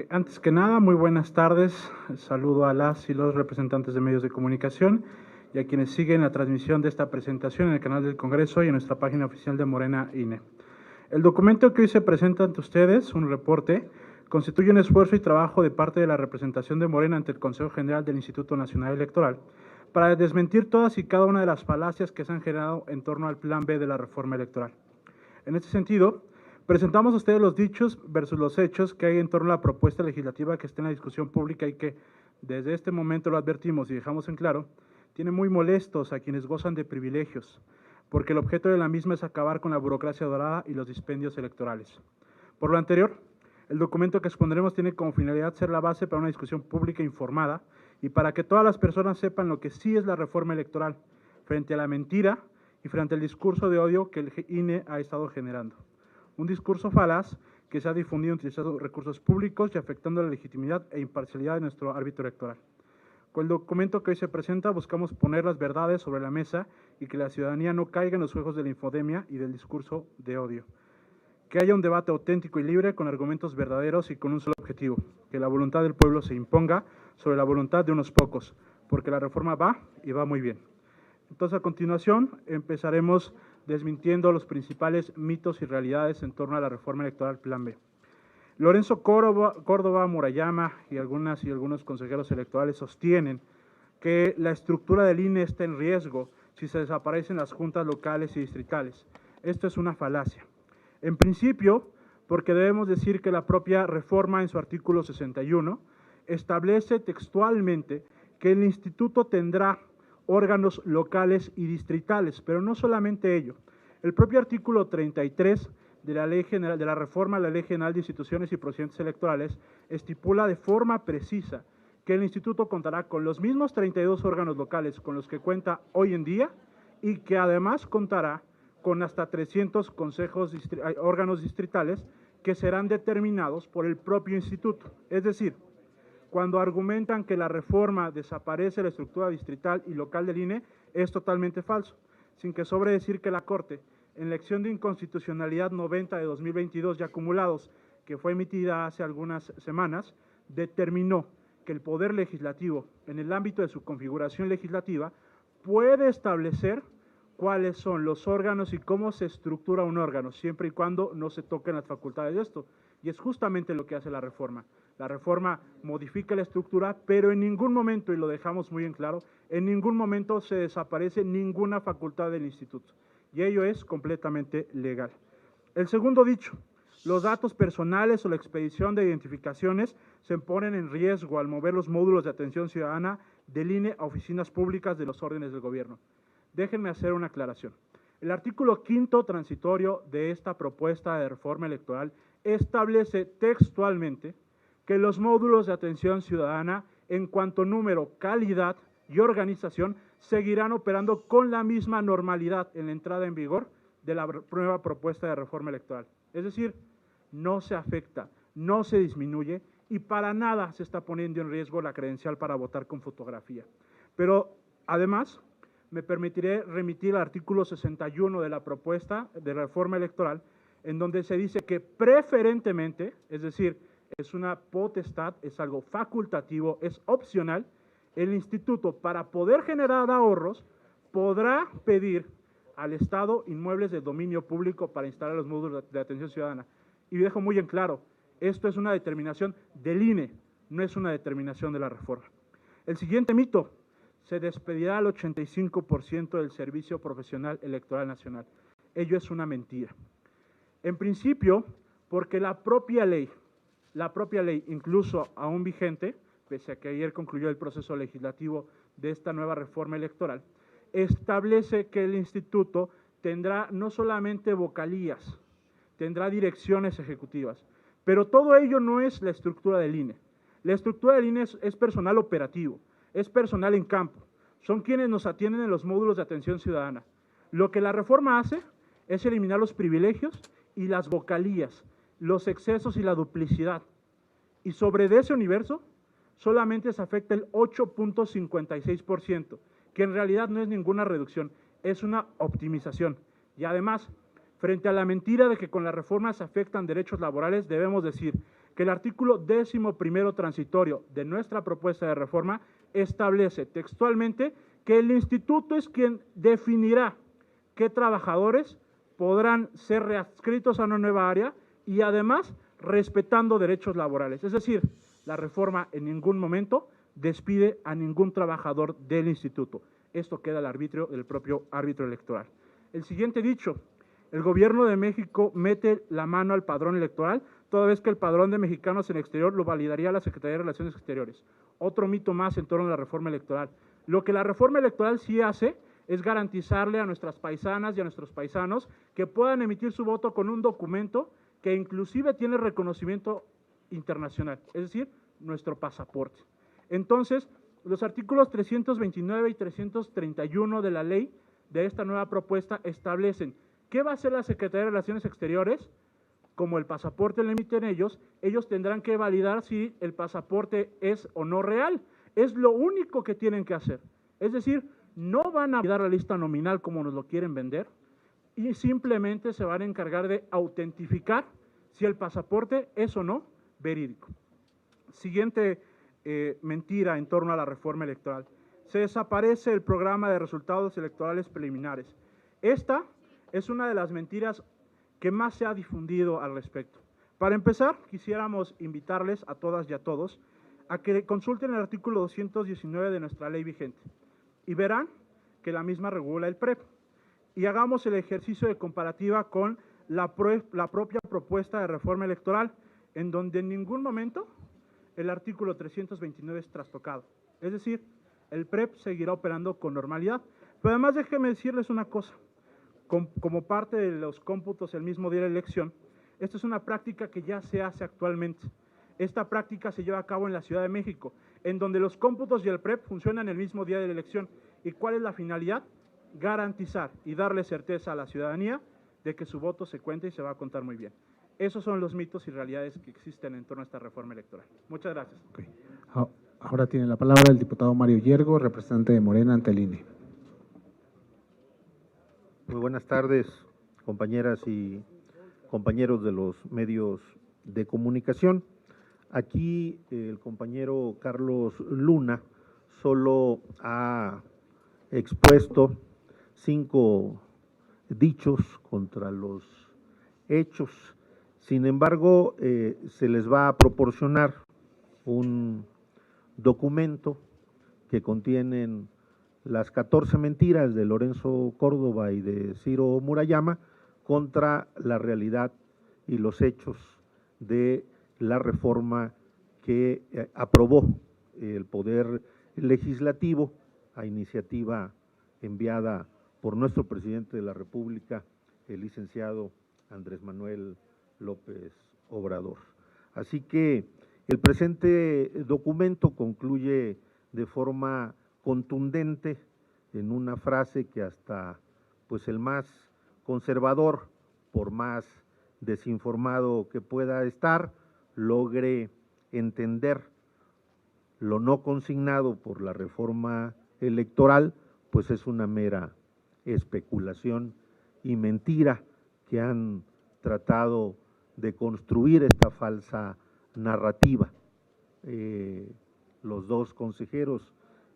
Antes que nada, muy buenas tardes. Saludo a las y los representantes de medios de comunicación y a quienes siguen la transmisión de esta presentación en el canal del Congreso y en nuestra página oficial de Morena INE. El documento que hoy se presenta ante ustedes, un reporte, constituye un esfuerzo y trabajo de parte de la representación de Morena ante el Consejo General del Instituto Nacional Electoral para desmentir todas y cada una de las falacias que se han generado en torno al Plan B de la reforma electoral. En este sentido, presentamos a ustedes los dichos versus los hechos que hay en torno a la propuesta legislativa que está en la discusión pública y que, desde este momento lo advertimos y dejamos en claro, tiene muy molestos a quienes gozan de privilegios, porque el objeto de la misma es acabar con la burocracia dorada y los dispendios electorales. Por lo anterior, el documento que expondremos tiene como finalidad ser la base para una discusión pública informada y para que todas las personas sepan lo que sí es la reforma electoral, frente a la mentira y frente al discurso de odio que el INE ha estado generando. Un discurso falaz que se ha difundido utilizando recursos públicos y afectando la legitimidad e imparcialidad de nuestro árbitro electoral. Con el documento que hoy se presenta buscamos poner las verdades sobre la mesa y que la ciudadanía no caiga en los juegos de la infodemia y del discurso de odio. Que haya un debate auténtico y libre con argumentos verdaderos y con un solo objetivo, que la voluntad del pueblo se imponga sobre la voluntad de unos pocos, porque la reforma va y va muy bien. Entonces, a continuación, empezaremos desmintiendo los principales mitos y realidades en torno a la reforma electoral Plan B. Lorenzo Córdoba Murayama y algunos consejeros electorales sostienen que la estructura del INE está en riesgo si se desaparecen las juntas locales y distritales. Esto es una falacia. En principio, porque debemos decir que la propia reforma en su artículo 61 establece textualmente que el instituto tendrá órganos locales y distritales, pero no solamente ello. El propio artículo 33 de la Ley General, de la reforma a la Ley General de Instituciones y Procedimientos Electorales estipula de forma precisa que el instituto contará con los mismos 32 órganos locales con los que cuenta hoy en día y que además contará con hasta 300 órganos distritales que serán determinados por el propio instituto. Es decir, cuando argumentan que la reforma desaparece la estructura distrital y local del INE, es totalmente falso, sin que sobre decir que la Corte, en la acción de inconstitucionalidad 90 de 2022 ya acumulados, que fue emitida hace algunas semanas, determinó que el Poder Legislativo, en el ámbito de su configuración legislativa, puede establecer cuáles son los órganos y cómo se estructura un órgano, siempre y cuando no se toquen las facultades de esto. Y es justamente lo que hace la reforma. La reforma modifica la estructura, pero en ningún momento, y lo dejamos muy en claro, en ningún momento se desaparece ninguna facultad del instituto. Y ello es completamente legal. El segundo dicho, los datos personales o la expedición de identificaciones se ponen en riesgo al mover los módulos de atención ciudadana del INE a oficinas públicas de los órdenes del gobierno. Déjenme hacer una aclaración. El artículo 5º transitorio de esta propuesta de reforma electoral establece textualmente que los módulos de atención ciudadana, en cuanto número, calidad y organización, seguirán operando con la misma normalidad en la entrada en vigor de la nueva propuesta de reforma electoral. Es decir, no se afecta, no se disminuye y para nada se está poniendo en riesgo la credencial para votar con fotografía. Pero, además, me permitiré remitir al artículo 61 de la propuesta de reforma electoral, en donde se dice que preferentemente, es decir, es una potestad, es algo facultativo, es opcional, el instituto para poder generar ahorros podrá pedir al Estado inmuebles de dominio público para instalar los módulos de atención ciudadana. Y dejo muy en claro, esto es una determinación del INE, no es una determinación de la reforma. El siguiente mito, se despedirá al 85% del Servicio Profesional Electoral Nacional. Ello es una mentira. En principio, porque la propia ley, incluso aún vigente, pese a que ayer concluyó el proceso legislativo de esta nueva reforma electoral, establece que el instituto tendrá no solamente vocalías, tendrá direcciones ejecutivas, pero todo ello no es la estructura del INE. La estructura del INE es personal operativo, es personal en campo, son quienes nos atienden en los módulos de atención ciudadana. Lo que la reforma hace es eliminar los privilegios y las vocalías, los excesos y la duplicidad. Y sobre ese universo solamente se afecta el 8.56%, que en realidad no es ninguna reducción, es una optimización. Y además, Frente a la mentira de que con las reformas se afectan derechos laborales, debemos decir que el artículo 11º transitorio de nuestra propuesta de reforma establece textualmente que el instituto es quien definirá qué trabajadores podrán ser readscritos a una nueva área y además respetando derechos laborales. Es decir, la reforma en ningún momento despide a ningún trabajador del instituto. Esto queda al arbitrio del propio árbitro electoral. El siguiente dicho: el gobierno de México mete la mano al padrón electoral, toda vez que el padrón de mexicanos en el exterior lo validaría la Secretaría de Relaciones Exteriores. Otro mito más en torno a la reforma electoral. Lo que la reforma electoral sí hace es garantizarle a nuestras paisanas y a nuestros paisanos que puedan emitir su voto con un documento que inclusive tiene reconocimiento internacional, es decir, nuestro pasaporte. Entonces, los artículos 329 y 331 de la ley de esta nueva propuesta establecen qué va a hacer la Secretaría de Relaciones Exteriores. Como el pasaporte lo emiten ellos tendrán que validar si el pasaporte es o no real. Es lo único que tienen que hacer. Es decir, no van a dar la lista nominal como nos lo quieren vender y simplemente se van a encargar de autentificar si el pasaporte es o no verídico. Siguiente mentira en torno a la reforma electoral. Se desaparece el programa de resultados electorales preliminares. Esta es una de las mentiras que más se ha difundido al respecto. Para empezar, quisiéramos invitarles a todas y a todos a que consulten el artículo 219 de nuestra ley vigente y verán que la misma regula el PREP. Y hagamos el ejercicio de comparativa con la propia propuesta de reforma electoral, en donde en ningún momento el artículo 329 es trastocado. Es decir, el PREP seguirá operando con normalidad. Pero además déjenme decirles una cosa. Como parte de los cómputos el mismo día de la elección, esta es una práctica que ya se hace actualmente. Esta práctica se lleva a cabo en la Ciudad de México, en donde los cómputos y el PREP funcionan el mismo día de la elección. ¿Y cuál es la finalidad? Garantizar y darle certeza a la ciudadanía de que su voto se cuenta y se va a contar muy bien. Esos son los mitos y realidades que existen en torno a esta reforma electoral. Muchas gracias. Okay. Ahora tiene la palabra el diputado Mario Yergo, representante de Morena ante el INE. Muy buenas tardes, compañeras y compañeros de los medios de comunicación. Aquí el compañero Carlos Luna solo ha expuesto 5 dichos contra los hechos. Sin embargo, se les va a proporcionar un documento que contienen las 14 mentiras de Lorenzo Córdoba y de Ciro Murayama contra la realidad y los hechos de la reforma que aprobó el Poder Legislativo a iniciativa enviada por nuestro presidente de la República, el licenciado Andrés Manuel López Obrador. Así que el presente documento concluye de forma contundente en una frase que hasta pues el más conservador, por más desinformado que pueda estar, logre entender lo no consignado por la reforma electoral, pues es una mera especulación y mentira que han tratado de construir esta falsa narrativa. Los 2 consejeros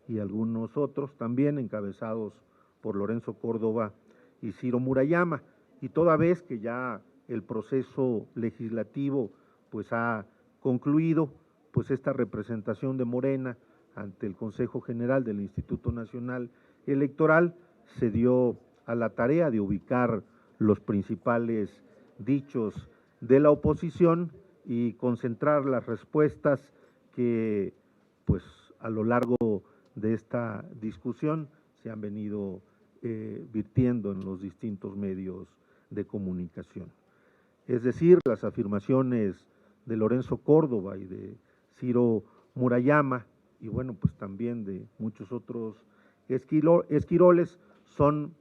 y algunos otros también encabezados por Lorenzo Córdoba y Ciro Murayama, y toda vez que ya el proceso legislativo pues ha concluido, pues esta representación de Morena ante el Consejo General del Instituto Nacional Electoral se dio a la tarea de ubicar los principales dichos de la oposición y concentrar las respuestas que pues a lo largo de esta discusión se han venido virtiendo en los distintos medios de comunicación. Es decir, las afirmaciones de Lorenzo Córdoba y de Ciro Murayama, y bueno, pues también de muchos otros esquiroles, son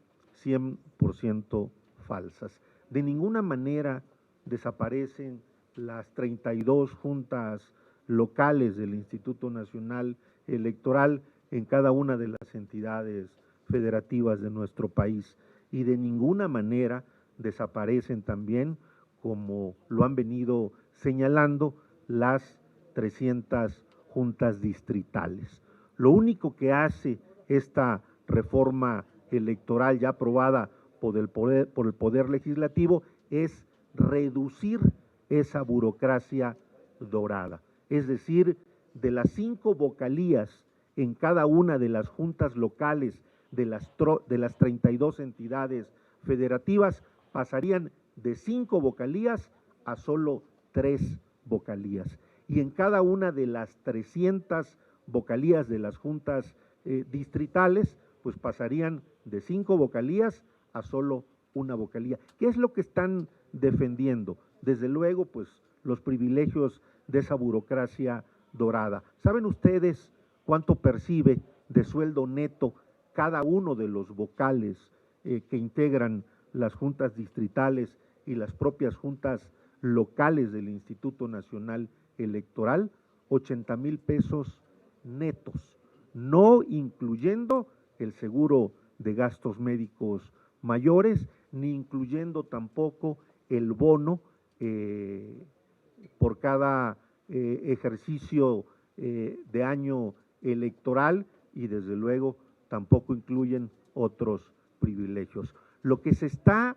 100% falsas. De ninguna manera desaparecen las 32 juntas locales del Instituto Nacional Electoral en cada una de las entidades federativas de nuestro país, y de ninguna manera desaparecen también, como lo han venido señalando, las 300 juntas distritales. Lo único que hace esta reforma electoral ya aprobada por el Poder Legislativo es reducir esa burocracia dorada. Es decir, de las 5 vocalías en cada una de las juntas locales de las 32 entidades federativas, pasarían de 5 vocalías a solo 3 vocalías. Y en cada una de las 300 vocalías de las juntas distritales, pues pasarían de 5 vocalías a solo 1 vocalía. ¿Qué es lo que están defendiendo? Desde luego, pues los privilegios de esa burocracia dorada. ¿Saben ustedes cuánto percibe de sueldo neto cada uno de los vocales que integran las juntas distritales y las propias juntas locales del Instituto Nacional Electoral? 80,000 pesos netos, no incluyendo el seguro de gastos médicos mayores, ni incluyendo tampoco el bono por cada ejercicio de año electoral, y desde luego tampoco incluyen otros privilegios. Lo que se está,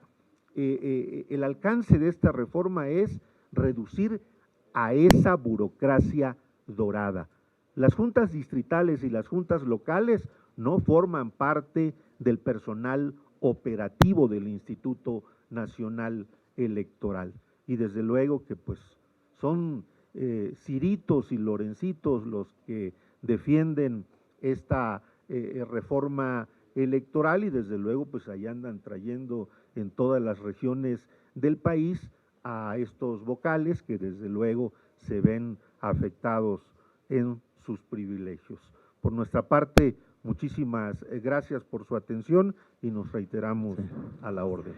el alcance de esta reforma es reducir a esa burocracia dorada. Las juntas distritales y las juntas locales no forman parte del personal operativo del Instituto Nacional Electoral, y desde luego que pues son Ciritos y Lorencitos los que defienden esta reforma electoral, y desde luego pues ahí andan trayendo en todas las regiones del país a estos vocales que desde luego se ven afectados en sus privilegios. Por nuestra parte, muchísimas gracias por su atención y nos reiteramos a la orden.